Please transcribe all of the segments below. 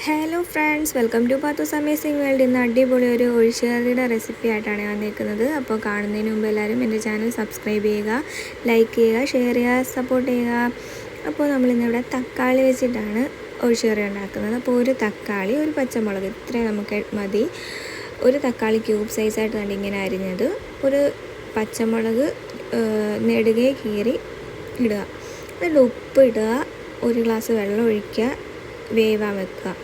Hello friends, welcome to Pathu's amazing world. ഇന്ന് അടിപൊളി ഒരു ഒഴിച്ചുകറിയുടെ റെസിപ്പി ആയിട്ടാണ് വന്നിരിക്കുന്നത്. അപ്പോൾ കാണുന്നതിന് മുമ്പ് എല്ലാവരും എൻ്റെ ചാനൽ സബ്സ്ക്രൈബ് ചെയ്യുക, ലൈക്ക് ചെയ്യുക, ഷെയർ ചെയ്യുക, സപ്പോർട്ട് ചെയ്യുക. അപ്പോൾ നമ്മളിന്നിവിടെ തക്കാളി വെച്ചിട്ടാണ് ഒഴിച്ചുകറി ഉണ്ടാക്കുന്നത്. അപ്പോൾ ഒരു തക്കാളി, ഒരു പച്ചമുളക്, ഇത്രയും നമുക്ക് മതി. ഒരു തക്കാളി ക്യൂബ് സൈസായിട്ട് കണ്ട് ഇങ്ങനെ അരിഞ്ഞത്, ഒരു പച്ചമുളക് നെടുകെ കീറി ഇടുക, എന്നിട്ട് ഉപ്പ് ഇടുക, ഒരു ഗ്ലാസ് വെള്ളം ഒഴിക്കുക, വേവാൻ വെക്കുക.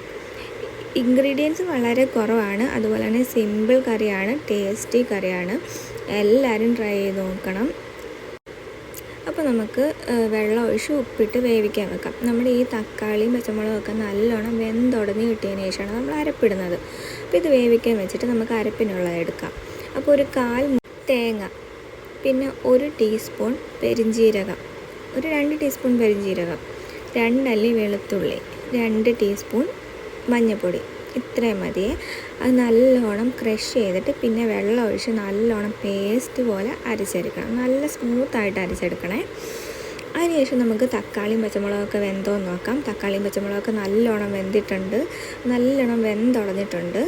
ഇൻഗ്രീഡിയൻസ് വളരെ കുറവാണ്, അതുപോലെ തന്നെ സിമ്പിൾ കറിയാണ്, ടേസ്റ്റി കറിയാണ്. എല്ലാവരും ട്രൈ ചെയ്ത് നോക്കണം. അപ്പോൾ നമുക്ക് വെള്ളം ഒഴിച്ച് ഉപ്പിട്ട് വേവിക്കാൻ വെക്കാം. നമ്മുടെ ഈ തക്കാളിയും പച്ചമുളകൊക്കെ നല്ലോണം വെന്തുടഞ്ഞ് കിട്ടിയതിന് ശേഷമാണ് നമ്മൾ അരപ്പിടുന്നത്. അപ്പോൾ ഇത് വേവിക്കാൻ വെച്ചിട്ട് നമുക്ക് അരപ്പിനുള്ളത് എടുക്കാം. അപ്പോൾ ഒരു 1/4 തേങ്ങ, പിന്നെ 1 ടീസ്പൂൺ പെരിഞ്ജീരകം, ഒരു 2 ടീസ്പൂൺ പെരിഞ്ജീരകം, 2 അല്ലി വെളുത്തുള്ളി, 2 ടീസ്പൂൺ മഞ്ഞൾപ്പൊടി, ഇത്രയും മതിയേ. അത് നല്ലോണം ക്രഷ് ചെയ്തിട്ട് പിന്നെ വെള്ളം ഒഴിച്ച് നല്ലോണം പേസ്റ്റ് പോലെ അരച്ചെടുക്കണം. നല്ല സ്മൂത്തായിട്ട് അരച്ചെടുക്കണേ. അതിനുശേഷം നമുക്ക് തക്കാളിയും പച്ചമുളകൊക്കെ വെന്തോന്ന് നോക്കാം. തക്കാളിയും പച്ചമുളകൊക്കെ നല്ലോണം വെന്തിട്ടുണ്ട്, നല്ലോണം വെന്തുടഞ്ഞിട്ടുണ്ട്.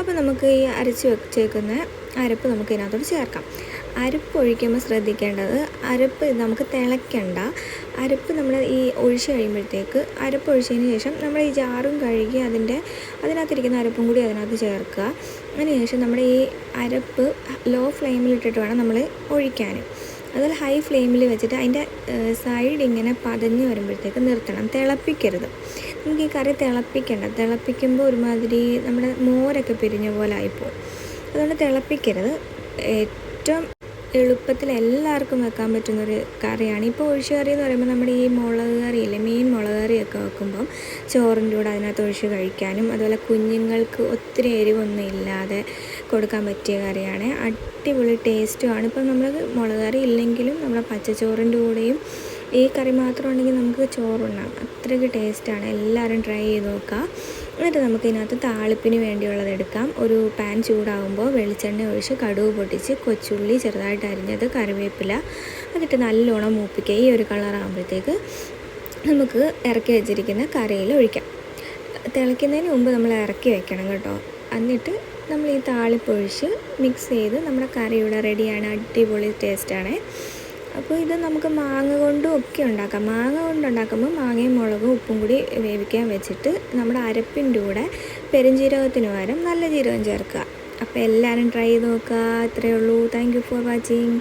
അപ്പോൾ നമുക്ക് ഈ അരച്ച് വെച്ചേക്കുന്ന അരപ്പ് നമുക്ക് ഇതിനകത്തോട്ട് ചേർക്കാം. അരപ്പ് ഒഴിക്കുമ്പോൾ ശ്രദ്ധിക്കേണ്ടത്, അരപ്പ് നമുക്ക് തിളയ്ക്കണ്ട. അരപ്പ് നമ്മൾ ഈ ഒഴിച്ച് കഴിയുമ്പോഴത്തേക്ക്, അരപ്പ് ഒഴിച്ചതിന് ശേഷം നമ്മൾ ഈ ജാറും കഴുകി അതിനകത്തിരിക്കുന്ന അരപ്പും കൂടി അതിനകത്ത് ചേർക്കുക. അതിനുശേഷം നമ്മുടെ ഈ അരപ്പ് ലോ ഫ്ലെയിമിലിട്ടിട്ട് വേണം നമ്മൾ ഒഴിക്കാൻ. അതുപോലെ ഹൈ ഫ്ലെയിമിൽ വെച്ചിട്ട് അതിൻ്റെ സൈഡ് ഇങ്ങനെ പതഞ്ഞ് വരുമ്പോഴത്തേക്ക് നിർത്തണം, തിളപ്പിക്കരുത്. നമുക്ക് ഈ കറി തിളപ്പിക്കുമ്പോൾ ഒരുമാതിരി നമ്മുടെ മോരൊക്കെ പിരിഞ്ഞ പോലെ ആയിപ്പോവും. അതുകൊണ്ട് തിളപ്പിക്കരുത്. ഏറ്റവും എളുപ്പത്തിൽ എല്ലാവർക്കും വെക്കാൻ പറ്റുന്നൊരു കറിയാണ്. ഇപ്പോൾ ഒഴിച്ചുകറി എന്ന് പറയുമ്പോൾ നമ്മുടെ ഈ മുളക് കറിയില്ലേ, മീൻ മുളക് കറിയൊക്കെ വെക്കുമ്പം ചോറിൻ്റെ കൂടെ അതിനകത്ത് ഒഴിച്ച് കഴിക്കാനും, അതുപോലെ കുഞ്ഞുങ്ങൾക്ക് ഒത്തിരി എരിവൊന്നും ഇല്ലാതെ കൊടുക്കാൻ പറ്റിയ കറിയാണ്. അടിപൊളി ടേസ്റ്റുമാണ്. ഇപ്പം നമ്മൾ മുളക് കറി ഇല്ലെങ്കിലും നമ്മുടെ പച്ചച്ചോറിൻ്റെ കൂടെയും ഈ കറി മാത്രം ഉണ്ടെങ്കിൽ നമുക്ക് ചോറുണ്ണാം. അത്രയ്ക്ക് ടേസ്റ്റാണ്. എല്ലാവരും ട്രൈ ചെയ്ത് നോക്കുക. എന്നിട്ട് നമുക്ക് ഇതിനകത്ത് താളിപ്പിന് വേണ്ടിയുള്ളത് എടുക്കാം. ഒരു പാൻ ചൂടാകുമ്പോൾ വെളിച്ചെണ്ണ ഒഴിച്ച് കടുക് പൊട്ടിച്ച് കൊച്ചുള്ളി ചെറുതായിട്ട് അരിഞ്ഞത്, കറിവേപ്പില, എന്നിട്ട് നല്ലോണം മൂപ്പിക്കുക. ഈ ഒരു കളറാകുമ്പോഴത്തേക്ക് നമുക്ക് ഇറക്കി വെച്ചിരിക്കുന്ന കറിയിൽ ഒഴിക്കാം. തിളയ്ക്കുന്നതിന് മുമ്പ് നമ്മൾ ഇറക്കി വെക്കണം കേട്ടോ. എന്നിട്ട് നമ്മൾ ഈ താളിപ്പൊഴിച്ച് മിക്സ് ചെയ്ത് നമ്മുടെ കറി ഇവിടെ റെഡിയാണ്. അടിപൊളി ടേസ്റ്റാണ്. അപ്പോൾ ഇത് നമുക്ക് മാങ്ങ കൊണ്ടും ഒക്കെ ഉണ്ടാക്കാം. മാങ്ങ കൊണ്ടുണ്ടാക്കുമ്പോൾ മാങ്ങയും മുളകും ഉപ്പും കൂടി വേവിക്കാൻ വെച്ചിട്ട് നമ്മുടെ അരപ്പിൻ്റെ കൂടെ പെരുംജീരകത്തിന് പകരം നല്ല ജീരകം ചേർക്കുക. അപ്പോൾ എല്ലാവരും ട്രൈ ചെയ്ത് നോക്കുക. അത്രയേ ഉള്ളൂ. Thank you for watching.